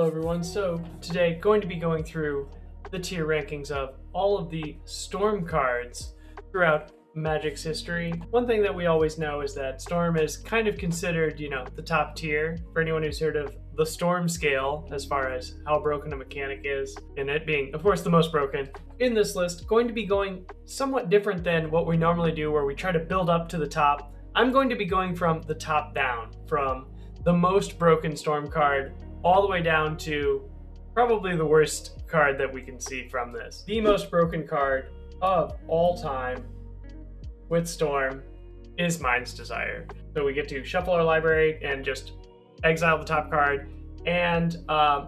Hello everyone, so today going to be going through the tier rankings of all of the Storm cards throughout Magic's history. One thing that we always know is that Storm is kind of considered, the top tier. For anyone who's heard of the Storm scale, as far as how broken a mechanic is, and it being, of course, the most broken. In this list, going to be going somewhat different than what we normally do, where we try to build up to the top. I'm going to be going from the top down, from the most broken Storm card all the way down to probably the worst card that we can see from this. The most broken card of all time with Storm is Mind's Desire. So we get to shuffle our library and just exile the top card and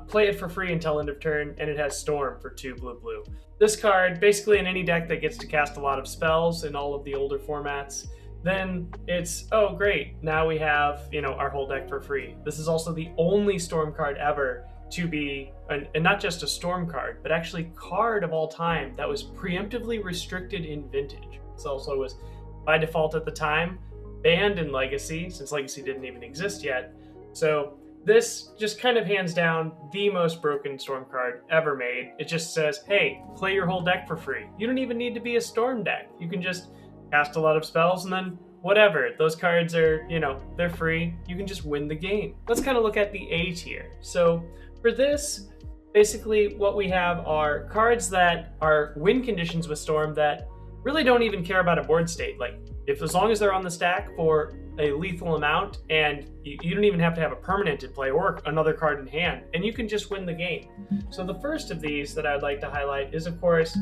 play it for free until end of turn, and it has Storm for 2 blue. This card, basically in any deck that gets to cast a lot of spells in all of the older formats, then it's, oh great, now we have, our whole deck for free. This is also the only Storm card ever to be, and not just a Storm card, but actually card of all time that was preemptively restricted in Vintage. This also was, by default at the time, banned in Legacy, since Legacy didn't even exist yet. So this just kind of hands down the most broken Storm card ever made. It just says, hey, play your whole deck for free. You don't even need to be a Storm deck. You can just cast a lot of spells and then whatever. Those cards are, they're free. You can just win the game. Let's kind of look at the A tier. So for this, basically what we have are cards that are win conditions with Storm that really don't even care about a board state. Like, as long as they're on the stack for a lethal amount, and you don't even have to have a permanent in play or another card in hand, and you can just win the game. So the first of these that I'd like to highlight is, of course,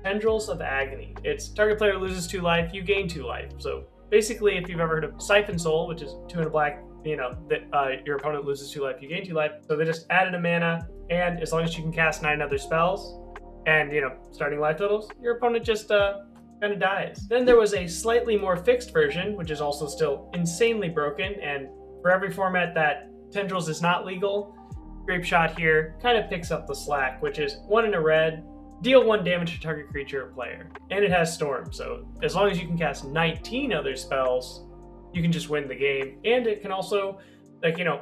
Tendrils of Agony. It's target player loses 2 life, you gain 2 life. So basically, if you've ever heard of Siphon Soul, which is 2 and a black, that your opponent loses 2 life, you gain 2 life. So they just added a mana, and as long as you can cast 9 other spells and, starting life totals, your opponent just kind of dies. Then there was a slightly more fixed version, which is also still insanely broken, and for every format that Tendrils is not legal, Grape Shot here kind of picks up the slack, which is 1 in a red, deal 1 damage to target creature or player. And it has Storm, so as long as you can cast 19 other spells, you can just win the game. And it can also,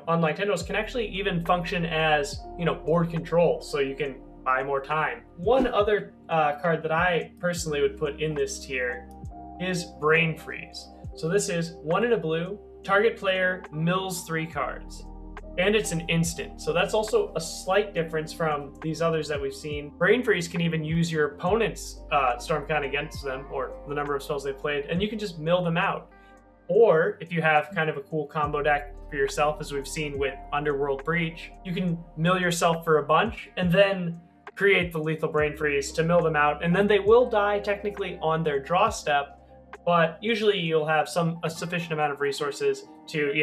unlike Tendrils, can actually even function as, board control, so you can buy more time. One other card that I personally would put in this tier is Brain Freeze. So this is 1 in a blue, target player mills 3 cards. And it's an instant, so that's also a slight difference from these others that we've seen. Brain Freeze can even use your opponent's Storm count against them, or the number of spells they've played, and you can just mill them out. Or if you have kind of a cool combo deck for yourself, as we've seen with Underworld Breach, you can mill yourself for a bunch, and then create the lethal Brain Freeze to mill them out, and then they will die technically on their draw step, but usually you'll have a sufficient amount of resources to,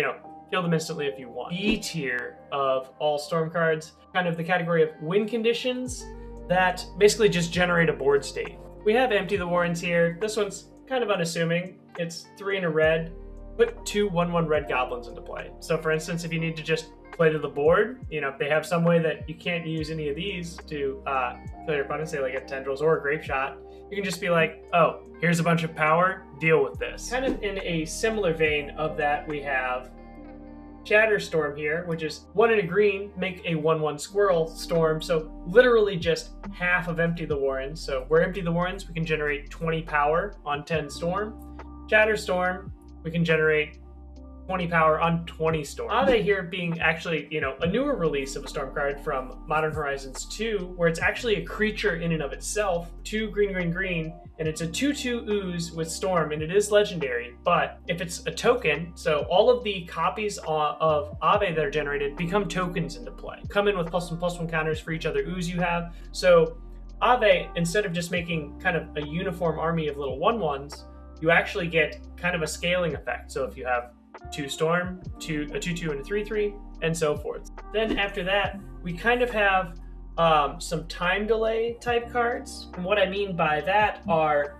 kill them instantly if you want. B tier of all Storm cards, kind of the category of win conditions that basically just generate a board state. We have Empty the Warrens here. This one's kind of unassuming. It's 3 in a red. Put 2 1/1 red goblins into play. So for instance, if you need to just play to the board, if they have some way that you can't use any of these to kill your opponent, say like a Tendrils or a Grape Shot, you can just be like, oh, here's a bunch of power, deal with this. Kind of in a similar vein of that, we have Shatterstorm here, which is 1 in a green, make a 1/1 squirrel storm. So literally just half of Empty the Warrens. So where Empty the Warrens, we can generate 20 power on 10 storm. Shatterstorm, we can generate 20 power on 20 storm. Ave here being actually, a newer release of a Storm card from Modern Horizons 2, where it's actually a creature in and of itself, 2 green, and it's a 2/2 ooze with Storm, and it is legendary, but if it's a token, so all of the copies of Ave that are generated become tokens into play. Come in with +1/+1 counters for each other ooze you have. So Ave, instead of just making kind of a uniform army of little 1/1s, you actually get kind of a scaling effect. So if you have 2 Storm, a 2/2 and a 3/3, and so forth. Then after that, we kind of have some time delay type cards. And what I mean by that are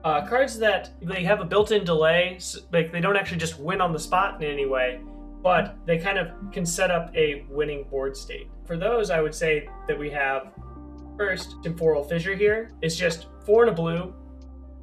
cards that they have a built-in delay, so, like they don't actually just win on the spot in any way, but they kind of can set up a winning board state. For those, I would say that we have first Temporal Fissure here. It's just 4 in a blue,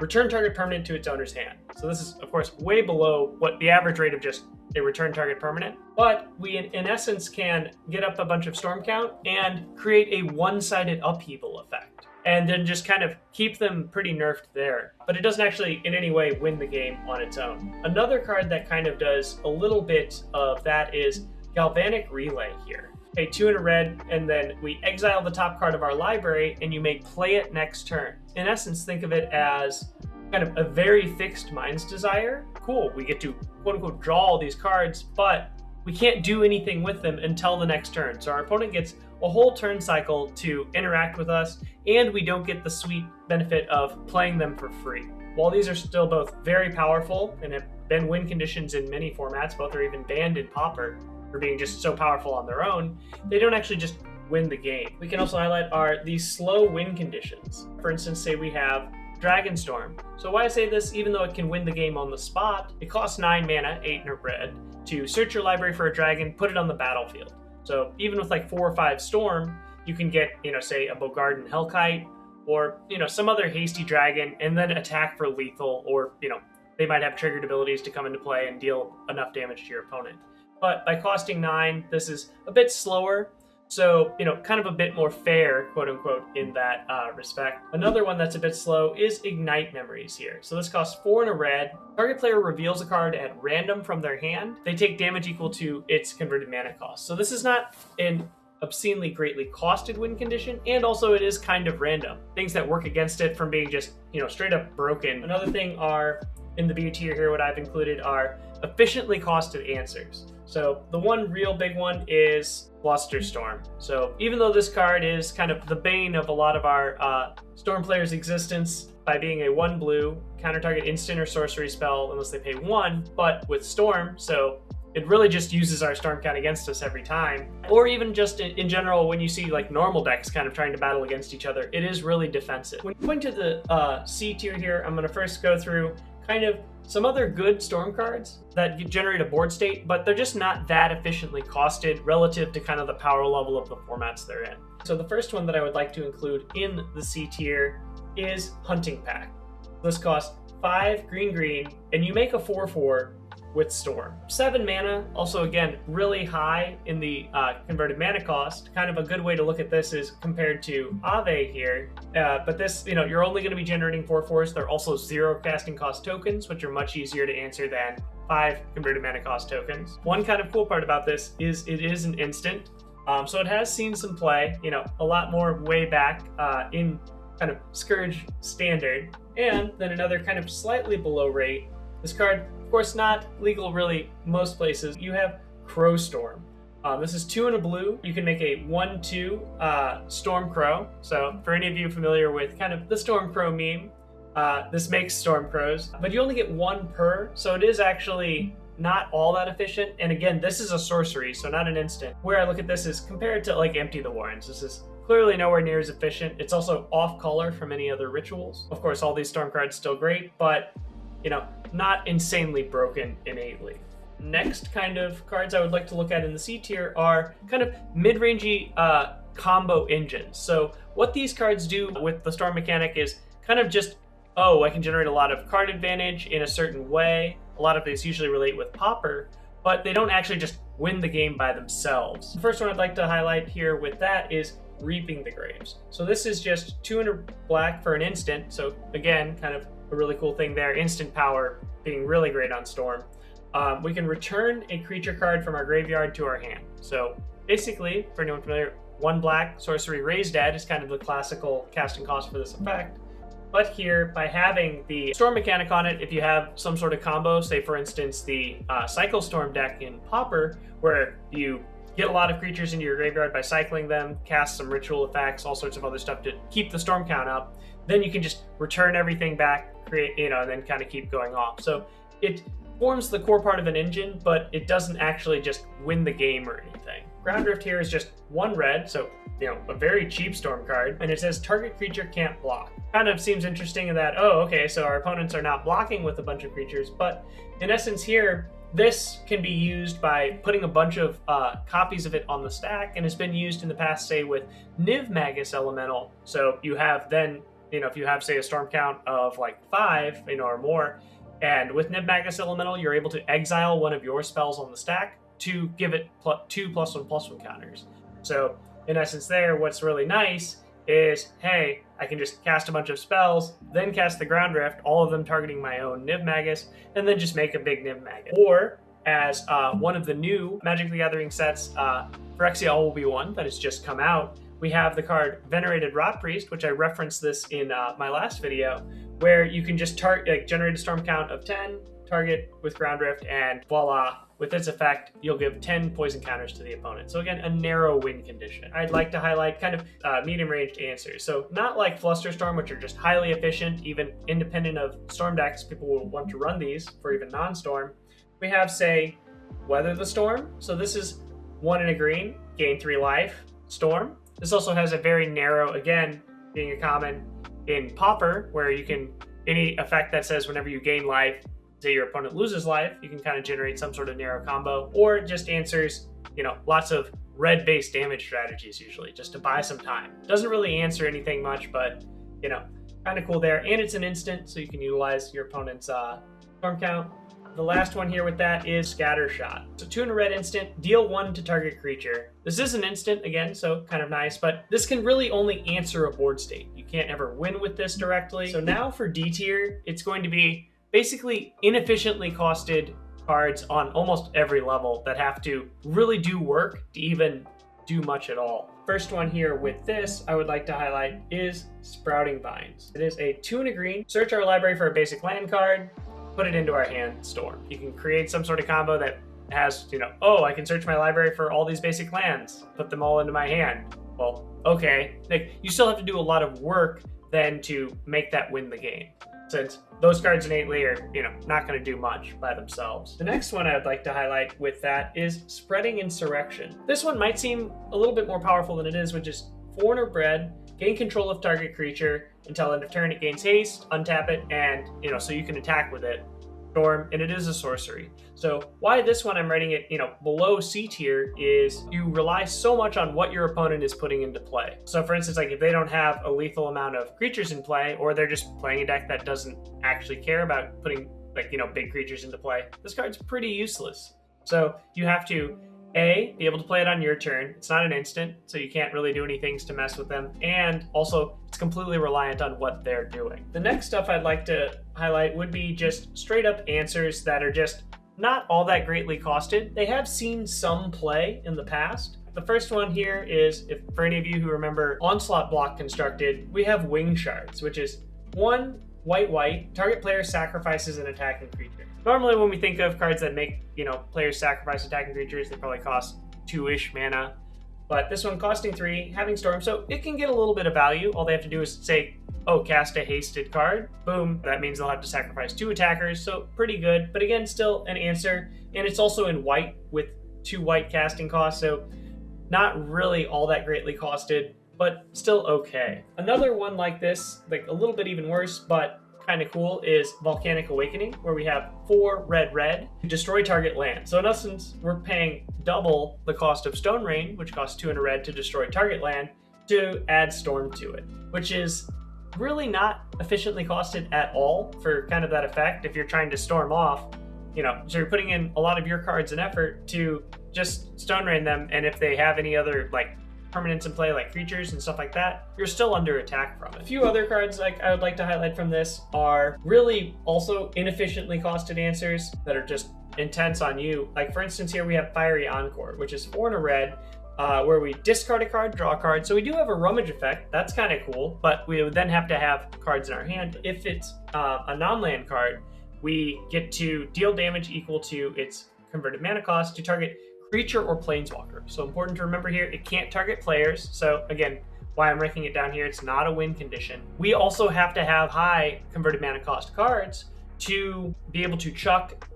return target permanent to its owner's hand. So this is, of course, way below what the average rate of just a return target permanent. But we, in essence, can get up a bunch of storm count and create a one-sided upheaval effect, and then just kind of keep them pretty nerfed there. But it doesn't actually in any way win the game on its own. Another card that kind of does a little bit of that is Galvanic Relay here. Pay 2 and a red, and then we exile the top card of our library, and you may play it next turn. In essence, think of it as kind of a very fixed Mind's Desire. Cool, we get to quote-unquote draw all these cards, but we can't do anything with them until the next turn. So our opponent gets a whole turn cycle to interact with us, and we don't get the sweet benefit of playing them for free. While these are still both very powerful and have been win conditions in many formats, both are even banned in Pauper for being just so powerful on their own, they don't actually just win the game. We can also highlight these slow win conditions. For instance, say we have Dragonstorm. So why I say this, even though it can win the game on the spot, it costs 9 mana, 8 and a red, to search your library for a dragon, put it on the battlefield. So even with like 4 or 5 storm, you can get, say a Bogarden Hellkite, or, some other hasty dragon, and then attack for lethal, or, they might have triggered abilities to come into play and deal enough damage to your opponent. But by costing 9, this is a bit slower, so, kind of a bit more fair, quote unquote, in that respect. Another one that's a bit slow is Ignite Memories here. So this costs 4 and a red. Target player reveals a card at random from their hand. They take damage equal to its converted mana cost. So this is not an obscenely greatly costed win condition, and also it is kind of random. Things that work against it from being just, straight up broken. Another thing are, in the B tier here, what I've included are efficiently costed answers. So the one real big one is Blusterstorm. So even though this card is kind of the bane of a lot of our Storm players' existence by being a 1 blue, counter target instant or sorcery spell unless they pay 1, but with Storm, so it really just uses our Storm count against us every time. Or even just in general, when you see like normal decks kind of trying to battle against each other, it is really defensive. When going to the C tier here, I'm going to first go through kind of some other good Storm cards that generate a board state, but they're just not that efficiently costed relative to kind of the power level of the formats they're in. So the first one that I would like to include in the C tier is Hunting Pack. This costs 5 green, and you make a 4/4 with Storm. 7 mana, also again, really high in the converted mana cost. Kind of a good way to look at this is compared to Ave here. But this, you're only going to be generating 4/4s. They're also 0 casting cost tokens, which are much easier to answer than 5 converted mana cost tokens. One kind of cool part about this is it is an instant. So it has seen some play, a lot more way back in kind of Scourge Standard. And then another kind of slightly below rate, this card, of course, not legal really most places. You have Crowstorm. This is 2 and a blue. You can make a 1/2 Storm Crow. So for any of you familiar with kind of the Storm Crow meme, this makes Storm Crows, but you only get 1 per, so it is actually not all that efficient. And again, this is a sorcery, so not an instant. Where I look at this is compared to like Empty the Warrens. This is clearly nowhere near as efficient. It's also off color from any other rituals. Of course, all these Storm cards still great, but not insanely broken innately. Next kind of cards I would like to look at in the C tier are kind of mid-rangey combo engines. So what these cards do with the Storm mechanic is kind of just, I can generate a lot of card advantage in a certain way. A lot of these usually relate with Pauper, but they don't actually just win the game by themselves. The first one I'd like to highlight here with that is Reaping the Graves. So this is just 2 and a black for an instant. So again, kind of a really cool thing there. Instant power being really great on Storm. We can return a creature card from our graveyard to our hand. So basically, for anyone familiar, 1 black, sorcery Raise Dead is kind of the classical casting cost for this effect. But here, by having the Storm mechanic on it, if you have some sort of combo, say for instance the Cycle Storm deck in Pauper, where you get a lot of creatures into your graveyard by cycling them, cast some ritual effects, all sorts of other stuff to keep the Storm count up, then you can just return everything back, create, and then kind of keep going off. So it forms the core part of an engine, but it doesn't actually just win the game or anything. Ground Rift here is just 1 red, so a very cheap Storm card, and it says target creature can't block. Kind of seems interesting in that, okay, so our opponents are not blocking with a bunch of creatures, but in essence here, this can be used by putting a bunch of copies of it on the stack, and has been used in the past, say with Niv Magus Elemental. So you have then if you have, say, a storm count of like 5, or more, and with Niv Magus Elemental, you're able to exile one of your spells on the stack to give it 2 +1/+1 counters. So in essence there, what's really nice is, hey, I can just cast a bunch of spells, then cast the Ground Rift, all of them targeting my own Niv Magus, and then just make a big Niv Magus. Or, as one of the new Magic the Gathering sets, Phyrexia All Will Be One, that has just come out, we have the card Venerated Rot Priest, which I referenced this in my last video, where you can just generate a storm count of 10, target with Ground Rift, and voila, with its effect, you'll give 10 poison counters to the opponent. So again, a narrow win condition. I'd like to highlight kind of medium-ranged answers. So not like Flusterstorm, which are just highly efficient, even independent of Storm decks. People will want to run these for even non-Storm. We have, say, Weather the Storm. So this is 1 in a green, gain 3 life, Storm. This also has a very narrow, again, being a common in Pauper, where you can, any effect that says whenever you gain life, say your opponent loses life, you can kind of generate some sort of narrow combo, or it just answers, lots of red-based damage strategies usually, just to buy some time. Doesn't really answer anything much, but, kind of cool there. And it's an instant, so you can utilize your opponent's storm count. The last one here with that is Scattershot. So 2 in a red instant, deal 1 to target creature. This is an instant again, so kind of nice, but this can really only answer a board state. You can't ever win with this directly. So now for D tier, it's going to be basically inefficiently costed cards on almost every level that have to really do work to even do much at all. First one here with this I would like to highlight is Sprouting Vines. It is a 2 in a green, search our library for a basic land card, put it into our hand, Storm. You can create some sort of combo that has, oh, I can search my library for all these basic lands, put them all into my hand. Well, okay, you still have to do a lot of work then to make that win the game, since those cards innately are, not going to do much by themselves. The next one I would like to highlight with that is Spreading Insurrection. This one might seem a little bit more powerful than it is, which is 4 in a red, gain control of target creature until end of turn. It gains haste, untap it, and, so you can attack with it. Storm, and it is a sorcery. So why this one I'm rating it, below C tier is you rely so much on what your opponent is putting into play. So for instance, like if they don't have a lethal amount of creatures in play, or they're just playing a deck that doesn't actually care about putting big creatures into play, this card's pretty useless. So you have to A, be able to play it on your turn. It's not an instant, so you can't really do any things to mess with them. And also, it's completely reliant on what they're doing. The next stuff I'd like to highlight would be just straight up answers that are just not all that greatly costed. They have seen some play in the past. The first one here is, if for any of you who remember Onslaught Block Constructed, we have Wing Shards, which is 1 white, target player sacrifices an attacking creature. Normally when we think of cards that make, players sacrifice attacking creatures, they probably cost 2-ish mana. But this one costing 3, having Storm, so it can get a little bit of value. All they have to do is say, oh, cast a hasted card. Boom, that means they'll have to sacrifice 2 attackers, so pretty good. But again, still an answer. And it's also in white with 2 white casting costs, so not really all that greatly costed, but still okay. Another one like this, like a little bit even worse, but kind of cool, is Volcanic Awakening, where we have 4 red to destroy target land. So in essence, we're paying double the cost of Stone Rain, which costs 2 in a red to destroy target land, to add Storm to it, which is really not efficiently costed at all for kind of that effect. If you're trying to storm off, so you're putting in a lot of your cards and effort to just Stone Rain them, and if they have any other permanents in play, like creatures and stuff like that, you're still under attack from it. A few other cards I would like to highlight from this are really also inefficiently costed answers that are just intense on you. Like for instance, here we have Fiery Encore, which is 4 in a red, where we discard a card, draw a card. So we do have a rummage effect. That's kind of cool, but we would then have to have cards in our hand. If it's a non-land card, we get to deal damage equal to its converted mana cost to target creature or planeswalker. So important to remember here, it can't target players. So again, why I'm ranking it down here, it's not a win condition. We also have to have high converted mana cost cards to be able to chuck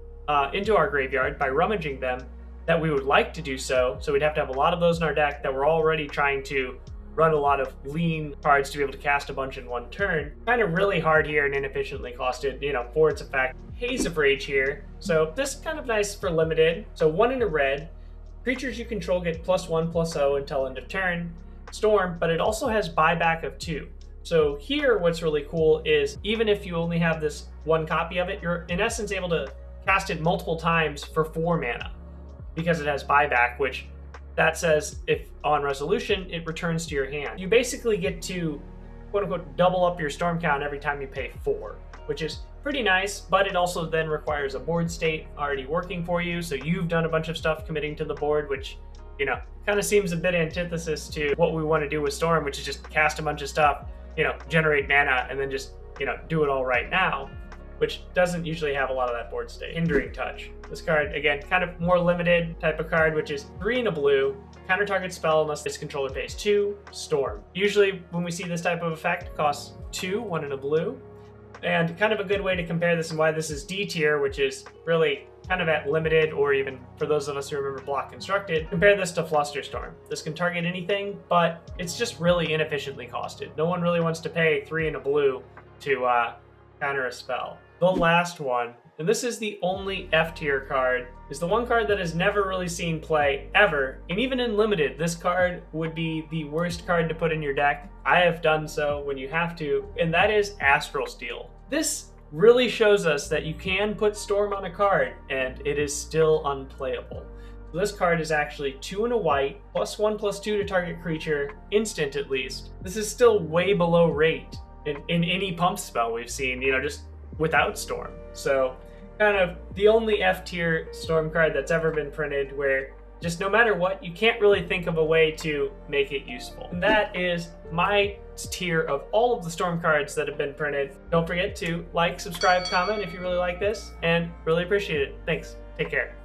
into our graveyard by rummaging them, that we would like to do so. So we'd have to have a lot of those in our deck that we're already trying to run a lot of lean cards to be able to cast a bunch in one turn. Kind of really hard here and inefficiently costed, for its effect. Haze of Rage here. So this is kind of nice for limited. So 1 in a red. Creatures you control get +1/+0 until end of turn. Storm, but it also has buyback of 2. So here, what's really cool is even if you only have this one copy of it, you're in essence able to cast it multiple times for 4 mana because it has buyback, which that says if on resolution, it returns to your hand. You basically get to quote unquote double up your storm count every time you pay 4, which is pretty nice, but it also then requires a board state already working for you. So you've done a bunch of stuff committing to the board, which, you know, kind of seems a bit antithesis to what we want to do with Storm, which is just cast a bunch of stuff, you know, generate mana, and then just, you know, do it all right now, which doesn't usually have a lot of that board state. Hindering Touch. This card, again, kind of more limited type of card, which is 3 and a blue, counter target spell unless its controller pays 2, Storm. Usually when we see this type of effect, it costs 2, 1 and a blue. And kind of a good way to compare this and why this is D tier, which is really kind of at limited, or even for those of us who remember Block Constructed, compare this to Flusterstorm. This can target anything, but it's just really inefficiently costed. No one really wants to pay 3 and a blue to counter a spell. The last one, and this is the only F tier card, is the one card that has never really seen play ever, and even in limited, this card would be the worst card to put in your deck. I have done so when you have to, and that is Astral Steel. This really shows us that you can put Storm on a card and it is still unplayable. So this card is actually 2 and a white, +1/+2 to target creature, instant at least. This is still way below rate in any pump spell we've seen, you know, just without Storm. So kind of the only F tier Storm card that's ever been printed where just no matter what, you can't really think of a way to make it useful. And that is my tier of all of the Storm cards that have been printed. Don't forget to like, subscribe, comment if you really like this, and really appreciate it. Thanks. Take care.